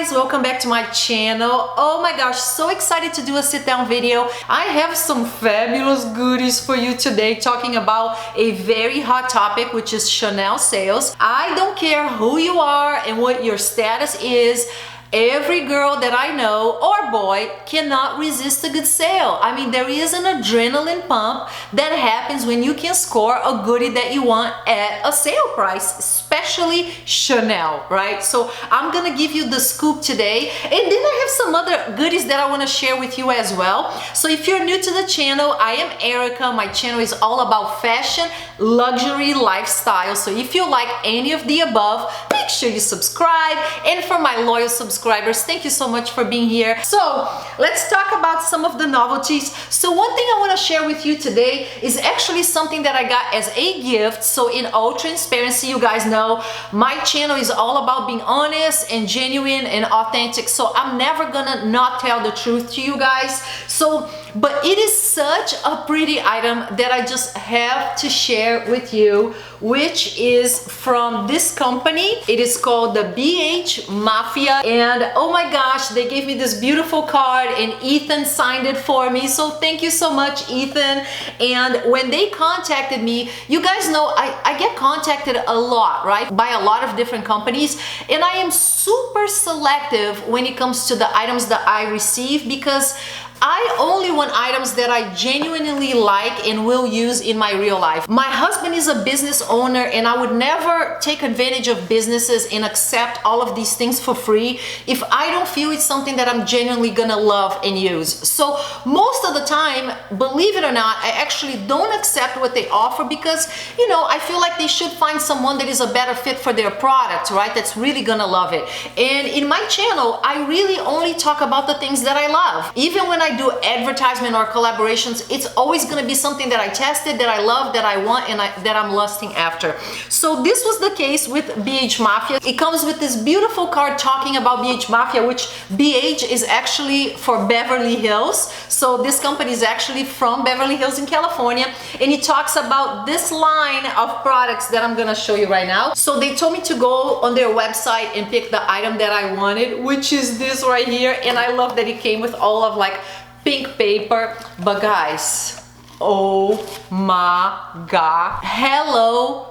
guys, welcome back to my channel. Oh my gosh, so excited to do a sit down video. I have some fabulous goodies for you today, talking about a very hot topic, which is Chanel sales. I don't care who you are and what your status is. Every girl that I know or boy cannot resist a good sale. I mean, there is an adrenaline pump that happens when you can score a goodie that you want at a sale price, especially Chanel, right? So I'm gonna give you the scoop today, and then I have some other goodies that I want to share with you as well. So if you're new to the channel, I am Erica. My channel is all about fashion, luxury, lifestyle. So if you like any of the above, make sure you subscribe. And for my loyal subscribers, thank you so much for being here. So let's talk about some of the novelties. So one thing I want to share with you today is actually something that I got as a gift. So in all transparency, you guys know my channel is all about being honest and genuine and authentic. So I'm never gonna not tell the truth to you guys. So but it is such a pretty item that I just have to share with you, which is from this company. It is called the BH Mafia, and oh my gosh, they gave me this beautiful card and Ethan signed it for me. So thank you so much, Ethan. And when they contacted me, you guys know I get contacted a lot, right, by a lot of different companies, and I am super selective when it comes to the items that I receive, because I only want items that I genuinely like and will use in my real life. My husband is a business owner, and I would never take advantage of businesses and accept all of these things for free if I don't feel it's something that I'm genuinely gonna love and use. So most of the time, believe it or not, I actually don't accept what they offer because, you know, I feel like they should find someone that is a better fit for their product, right? That's really gonna love it. And in my channel, I really only talk about the things that I love. Even when I do advertisement or collaborations, it's always going to be something that I tested, that I love, that I want, and that I'm lusting after. So this was the case with BH Mafia. It comes with this beautiful card talking about BH Mafia, which BH is actually for Beverly Hills. So this company is actually from Beverly Hills in California, and it talks about this line of products that I'm going to show you right now. So they told me to go on their website and pick the item that I wanted, which is this right here, and I love that it came with all of like pink paper. But guys, oh my god, hello,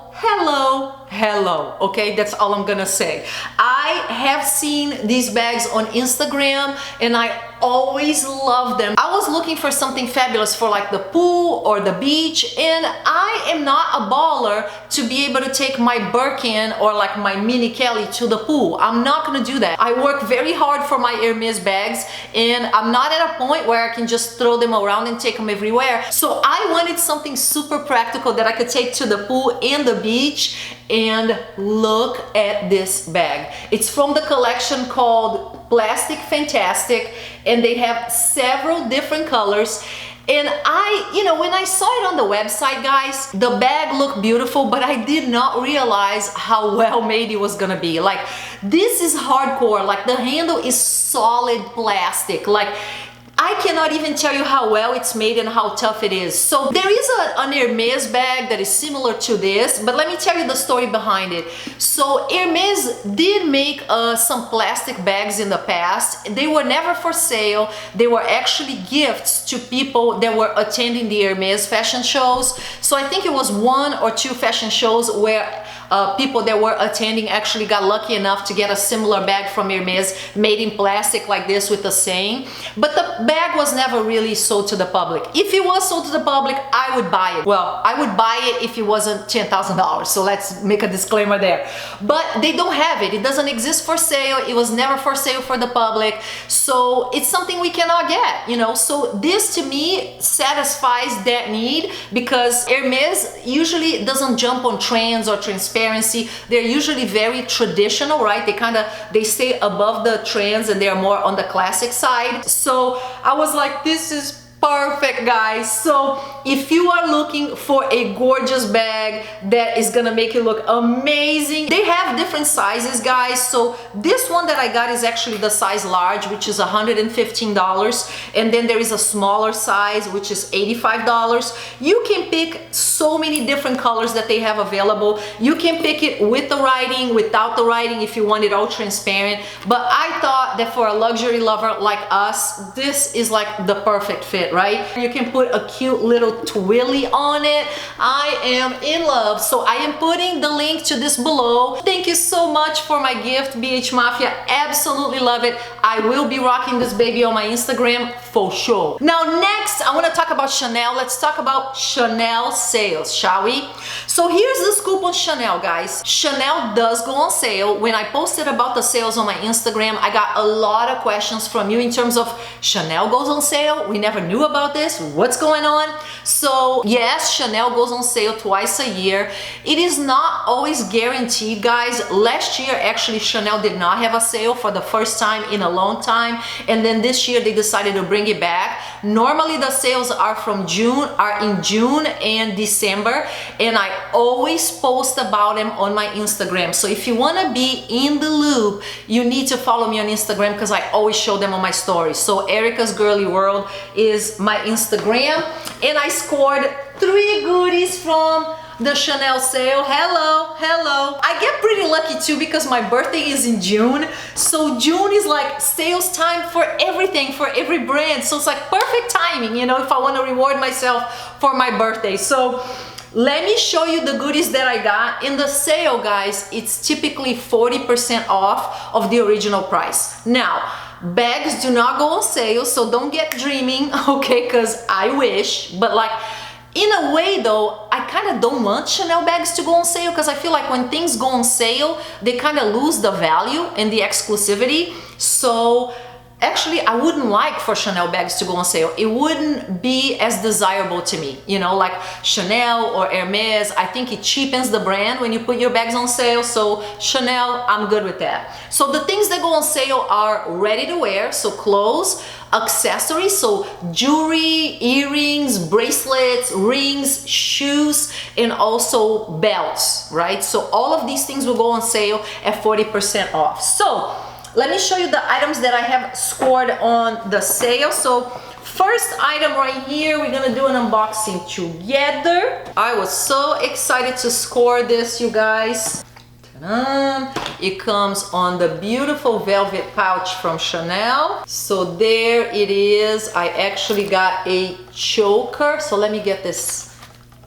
okay, that's all I'm gonna say. I have seen these bags on Instagram and I always love them. I was looking for something fabulous for like the pool or the beach, and I am not a baller to be able to take my Birkin or like my mini Kelly to the pool. I'm not gonna do that. I work very hard for my Hermes bags, and I'm not at a point where I can just throw them around and take them everywhere. So I wanted something super practical that I could take to the pool and the beach. And look at this bag. It's from the collection called Plastik, Fantastik, and they have several different colors. And when I saw it on the website, guys, the bag looked beautiful, but I did not realize how well made it was gonna be. Like, this is hardcore. Like, the handle is solid plastic. Like, I cannot even tell you how well it's made and how tough it is. So there is an Hermes bag that is similar to this, but let me tell you the story behind it. So Hermes did make some plastic bags in the past. They were never for sale. They were actually gifts to people that were attending the Hermes fashion shows. So I think it was 1 or 2 fashion shows where people that were attending actually got lucky enough to get a similar bag from Hermes made in plastic like this with a saying. But the bag was never really sold to the public. If it was sold to the public, I would buy it. Well, I would buy it if it wasn't $10,000. So let's make a disclaimer there. But they don't have it. It doesn't exist for sale. It was never for sale for the public. So it's something we cannot get, you know. So this to me satisfies that need, because Hermes usually doesn't jump on trends or transparency. They're usually very traditional, right? They stay above the trends and they're more on the classic side. So I was like, this is perfect, guys. So if you are looking for a gorgeous bag that is gonna make you look amazing, they have different sizes, guys. So this one that I got is actually the size large, which is $115, and then there is a smaller size which is $85. You can pick so many different colors that they have available. You can pick it with the writing, without the writing, if you want it all transparent. But I thought that for a luxury lover like us, this is like the perfect fit, right? You can put a cute little twilly on it. I am in love. So I am putting the link to this below. Thank you so much for my gift, BH Mafia. Absolutely love it. I will be rocking this baby on my Instagram for sure. Now next, I want to talk about Chanel. Let's talk about Chanel sales, shall we? So here's the scoop on Chanel, guys. Chanel does go on sale. When I posted about the sales on my Instagram, I got a lot of questions from you in terms of Chanel goes on sale. We never knew about this. What's going on? So yes, Chanel goes on sale twice a year. It is not always guaranteed, guys. Last year, actually, Chanel did not have a sale for the first time in a long time. And then this year they decided to bring it back. Normally the sales are in June and December, and I always post about them on my Instagram. So if you want to be in the loop, you need to follow me on Instagram because I always show them on my stories. So Ericasgirlyworld is my Instagram, and I scored 3 goodies from the Chanel sale. Hello. I get pretty lucky too because my birthday is in June. So June is like sales time for everything, for every brand. So it's like perfect timing, you know, if I want to reward myself for my birthday. So let me show you the goodies that I got. In the sale, guys, it's typically 40% off of the original price. Now, bags do not go on sale, so don't get dreaming, okay, because I wish, but like, in a way though, I kind of don't want Chanel bags to go on sale because I feel like when things go on sale, they kind of lose the value and the exclusivity. So actually, I wouldn't like for Chanel bags to go on sale. It wouldn't be as desirable to me, you know, like Chanel or Hermes. I think it cheapens the brand when you put your bags on sale. So Chanel, I'm good with that. So the things that go on sale are ready to wear, so clothes, accessories, so jewelry, earrings, bracelets, rings, shoes, and also belts, right? So all of these things will go on sale at 40% off. So let me show you the items that I have scored on the sale. So first item right here, we're gonna do an unboxing together. I was so excited to score this, you guys. Ta-da! It comes on the beautiful velvet pouch from Chanel. So there it is. I actually got a choker. So let me get this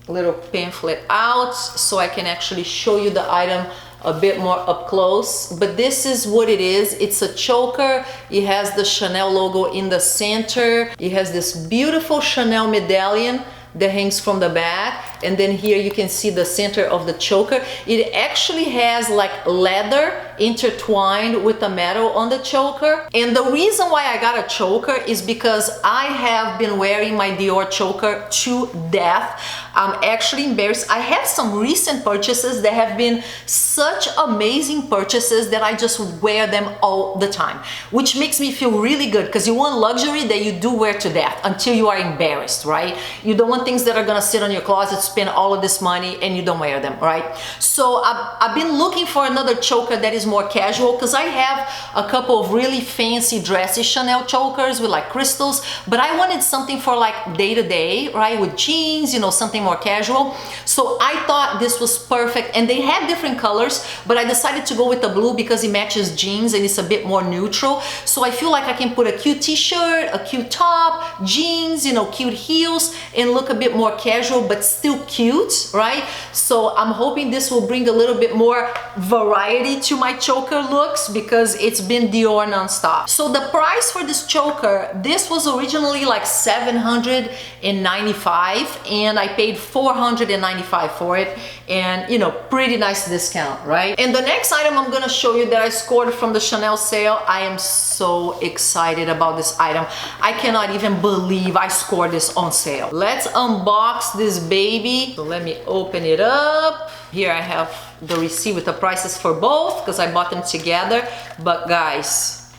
little pamphlet out so I can actually show you the item a bit more up close. But this is what it is. It's a choker. It has the Chanel logo in the center. It has this beautiful Chanel medallion that hangs from the back, and then here you can see the center of the choker. It actually has like leather intertwined with the metal on the choker. And the reason why I got a choker is because I have been wearing my Dior choker to death. I'm actually embarrassed. I have some recent purchases that have been such amazing purchases that I just wear them all the time, which makes me feel really good because you want luxury that you do wear to death until you are embarrassed, right? You don't want things that are gonna sit on your closet, spend all of this money, and you don't wear them, right? So I've been looking for another choker that is more casual because I have a couple of really fancy dressy Chanel chokers with like crystals, but I wanted something for like day to day, right? With jeans, you know, something more casual. So I thought this was perfect, and they had different colors, but I decided to go with the blue because it matches jeans and it's a bit more neutral. So I feel like I can put a cute t-shirt, a cute top, jeans, you know, cute heels, and look a bit more casual but still cute, right? So I'm hoping this will bring a little bit more variety to my choker looks because it's been Dior nonstop. So the price for this choker, this was originally like $795 and I paid $495 for it, and you know, pretty nice discount, right? And the next item I'm gonna show you that I scored from the Chanel sale, I am so excited about this item. I cannot even believe I scored this on sale. Let's unbox this baby. So let me open it up. Here I have the receipt with the prices for both because I bought them together. But guys,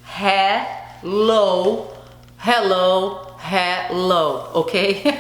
hello hello, okay?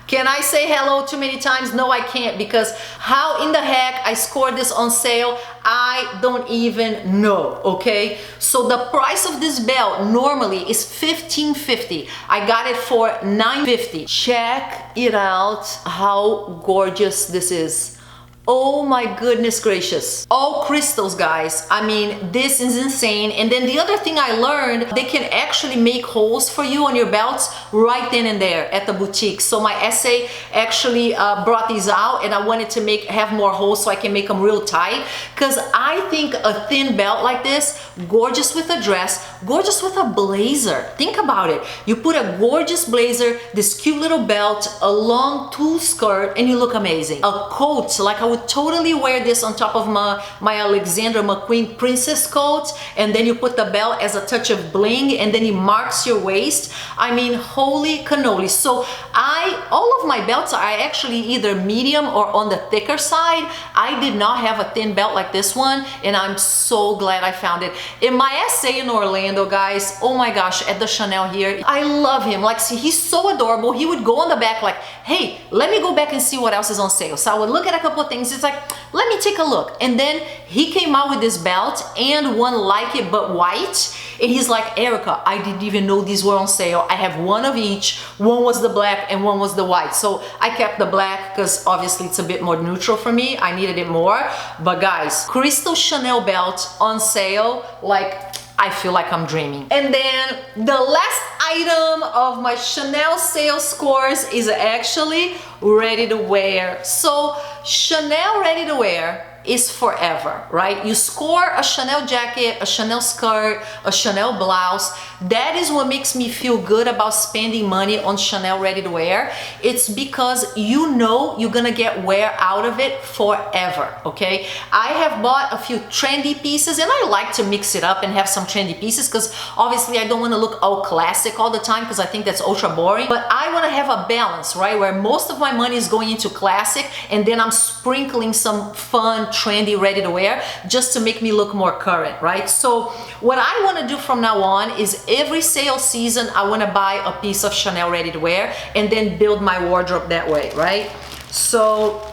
Can I say hello too many times? No, I can't, because how in the heck I scored this on sale, I don't even know, okay? So the price of this belt normally is $15.50. I got it for $9.50. Check it out, how gorgeous this is. Oh my goodness gracious. All crystals, guys. I mean, this is insane. And then the other thing I learned, they can actually make holes for you on your belts right then and there at the boutique. So my essay actually brought these out, and I wanted to have more holes so I can make them real tight. Because I think a thin belt like this, gorgeous with a dress, gorgeous with a blazer. Think about it. You put a gorgeous blazer, this cute little belt, a long tulle skirt, and you look amazing. A coat, like I would totally wear this on top of my Alexander McQueen princess coat, and then you put the belt as a touch of bling, and then it marks your waist. I mean, holy cannoli. So all of my belts are actually either medium or on the thicker side. I did not have a thin belt like this one, and I'm so glad I found it. In my essay in Orlando, guys, oh my gosh, at the Chanel here, I love him. Like, see, he's so adorable. He would go on the back like, hey, let me go back and see what else is on sale. So I would look at a couple of things. It's like, let me take a look. And then he came out with this belt and one like it but white. And he's like, Erica, I didn't even know these were on sale. I have one of each. One was the black and one was the white. So I kept the black because obviously it's a bit more neutral for me. I needed it more. But guys, crystal Chanel belt on sale, like, I feel like I'm dreaming. And then the last item of my Chanel sales scores is actually ready to wear. So Chanel ready to wear is forever, right? You score a Chanel jacket, a Chanel skirt, a Chanel blouse. That is what makes me feel good about spending money on Chanel ready to wear. It's because you know you're gonna get wear out of it forever, okay? I have bought a few trendy pieces, and I like to mix it up and have some trendy pieces because obviously I don't want to look all classic all the time because I think that's ultra boring. But I want to have a balance, right? Where most of my money is going into classic, and then I'm sprinkling some fun, trendy, ready to wear just to make me look more current, right? So what I want to do from now on is every sale season I want to buy a piece of Chanel ready to wear and then build my wardrobe that way, right? So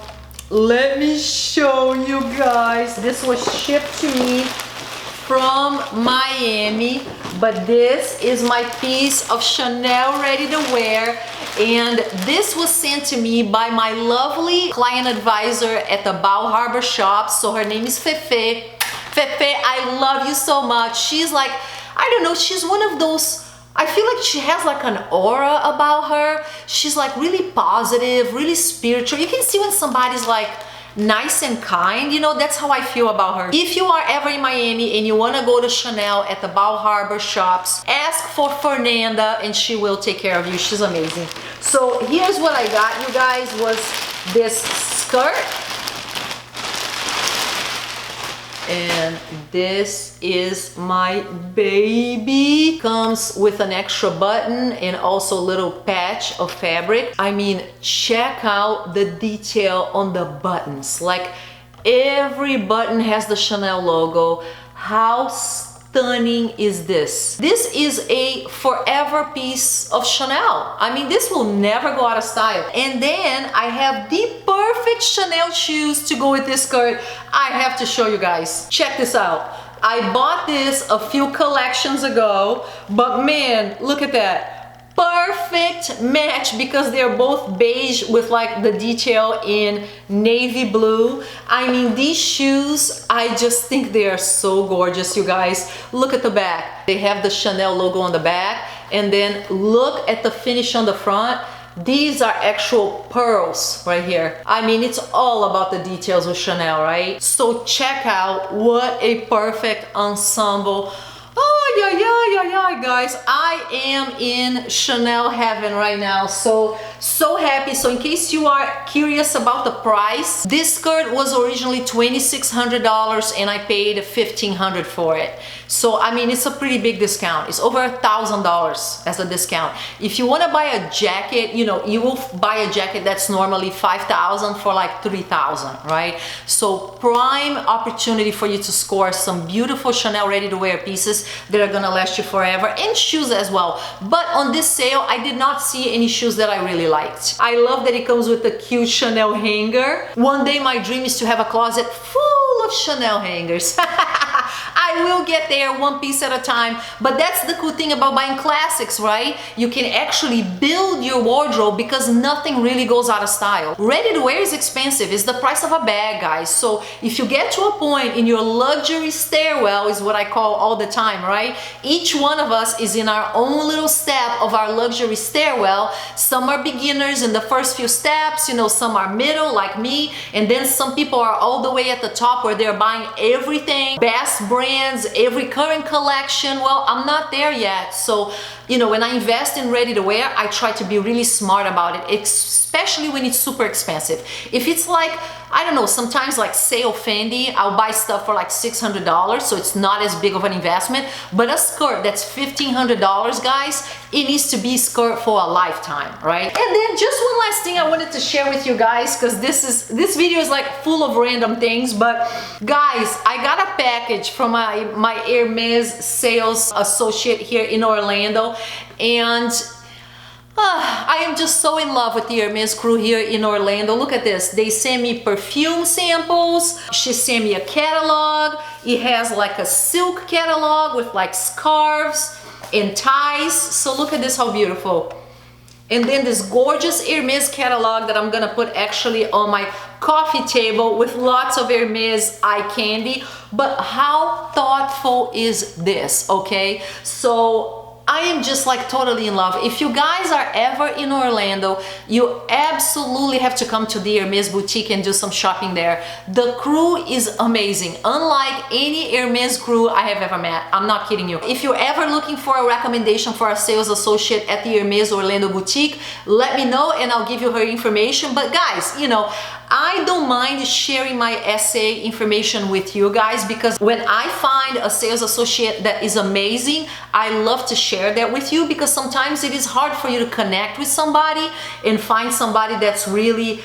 let me show you guys. This was shipped to me from Miami, but this is my piece of Chanel ready to wear, and this was sent to me by my lovely client advisor at the Bal Harbor shop. So her name is Fefe. Fefe, I love you so much. She's like, I don't know, she's one of those, I feel like she has like an aura about her. She's like really positive, really spiritual. You can see when somebody's like nice and kind, you know, that's how I feel about her. If you are ever in Miami and you want to go to Chanel at the Bal Harbor shops, ask for Fernanda and she will take care of you. She's amazing. So here's what I got, you guys, was this skirt, and this is my baby. Comes with an extra button and also a little patch of fabric. I mean, check out the detail on the buttons. Like, every button has the Chanel logo. How stunning is this? This is a forever piece of Chanel. I mean, this will never go out of style. And then I have the perfect Chanel shoes to go with this skirt. I have to show you guys. Check this out. I bought this a few collections ago, but man, look at that. Perfect match because they're both beige with like the detail in navy blue. I mean, these shoes, I just think they are so gorgeous, you guys. Look at the back. They have the Chanel logo on the back, and then look at the finish on the front. These are actual pearls right here. I mean, it's all about the details with Chanel, right? So check out what a perfect ensemble. Oh, yeah, guys, I am in Chanel heaven right now. So happy. So in case you are curious about the price, this skirt was originally $2,600 and I paid $1,500 for it. So I mean, it's a pretty big discount. It's over $1,000 as a discount. If you want to buy a jacket, you know, you will buy a jacket that's normally $5,000 for like $3,000, right? So prime opportunity for you to score some beautiful Chanel ready to wear pieces that are gonna last you forever, and shoes as well. But on this sale, I did not see any shoes that I really liked. I love that it comes with a cute Chanel hanger. One day my dream is to have a closet full of Chanel hangers. I will get there one piece at a time, but that's the cool thing about buying classics, right? You can actually build your wardrobe because nothing really goes out of style. Ready to wear is expensive. It's the price of a bag, guys. So if you get to a point in your luxury stairwell, is what I call all the time, right? Each one of us is in our own little step of our luxury stairwell. Some are beginners in the first few steps, you know, some are middle like me, and then some people are all the way at the top where they're buying everything, best brands, every current collection. Well, I'm not there yet. So, you know, when I invest in ready to wear, I try to be really smart about it, especially when it's super expensive. If it's like, I don't know, sometimes like sale Fendi, I'll buy stuff for like $600, so it's not as big of an investment. But a skirt that's $1,500, guys, it needs to be a skirt for a lifetime, right? And then just one last thing I wanted to share with you guys, because this video is like full of random things. But guys, I got a package from my Hermes sales associate here in Orlando, and I am just so in love with the Hermes crew here in Orlando. Look at this. They sent me perfume samples. She sent me a catalog. It has like a silk catalog with like scarves and ties. So look at this, how beautiful. And then this gorgeous Hermes catalog that I'm gonna put actually on my coffee table with lots of Hermes eye candy. But how thoughtful is this, okay? So I am just like totally in love. If you guys are ever in Orlando, you absolutely have to come to the Hermes boutique and do some shopping there. The crew is amazing, unlike any Hermes crew I have ever met. I'm not kidding you. If you're ever looking for a recommendation for a sales associate at the Hermes Orlando boutique, let me know and I'll give you her information. But guys, you know, I don't mind sharing my SA information with you guys, because when I find a sales associate that is amazing, I love to share that with you, because sometimes it is hard for you to connect with somebody and find somebody that's really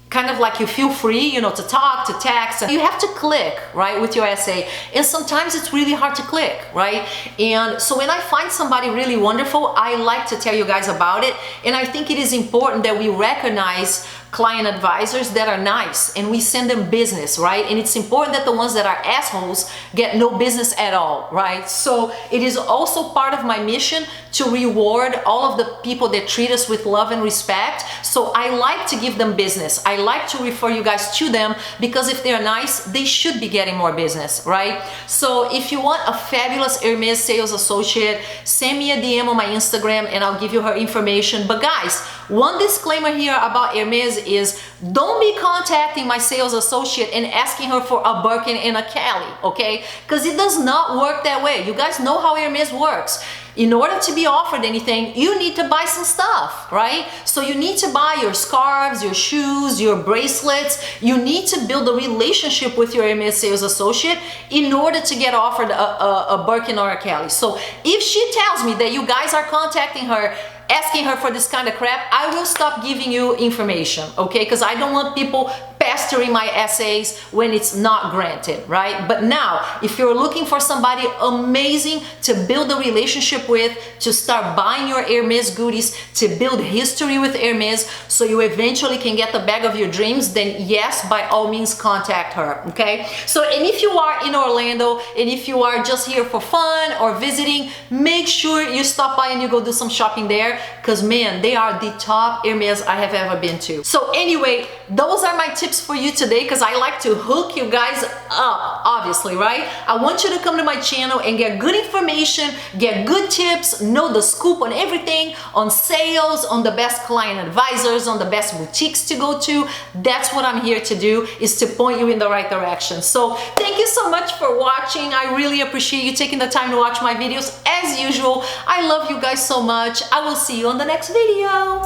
kind of like you feel free, you know, to talk, to text, and you have to click, right, with your SA. And sometimes it's really hard to click, right? And so when I find somebody really wonderful, I like to tell you guys about it. And I think it is important that we recognize client advisors that are nice and we send them business, right? And it's important that the ones that are assholes get no business at all, right? So it is also part of my mission to reward all of the people that treat us with love and respect. So I like to give them business. I like to refer you guys to them, because if they're nice, they should be getting more business, right? So if you want a fabulous Hermes sales associate, send me a DM on my Instagram and I'll give you her information. But guys, one disclaimer here about Hermes is don't be contacting my sales associate and asking her for a Birkin and a Cali, okay? Because it does not work that way. You guys know how Hermes works. In order to be offered anything, you need to buy some stuff, right? So you need to buy your scarves, your shoes, your bracelets. You need to build a relationship with your Hermes sales associate in order to get offered a Birkin or a Cali. So if she tells me that you guys are contacting her, asking her for this kind of crap, I will stop giving you information, okay? Because I don't want people pestering my essays when it's not granted, right? But now, if you're looking for somebody amazing to build a relationship with, to start buying your Hermes goodies, to build history with Hermes, so you eventually can get the bag of your dreams, then yes, by all means, contact her, okay? So, and if you are in Orlando, and if you are just here for fun or visiting, make sure you stop by and you go do some shopping there, because man, they are the top Hermes I have ever been to. So anyway, those are my tips for you today, because I like to hook you guys up, obviously, right? I want you to come to my channel and get good information, get good tips, know the scoop on everything, on sales, on the best client advisors, on the best boutiques to go to. That's what I'm here to do, is to point you in the right direction. So thank you so much for watching. I really appreciate you taking the time to watch my videos. As usual, I love you guys so much. I will see you on the next video.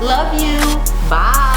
Love you. Bye.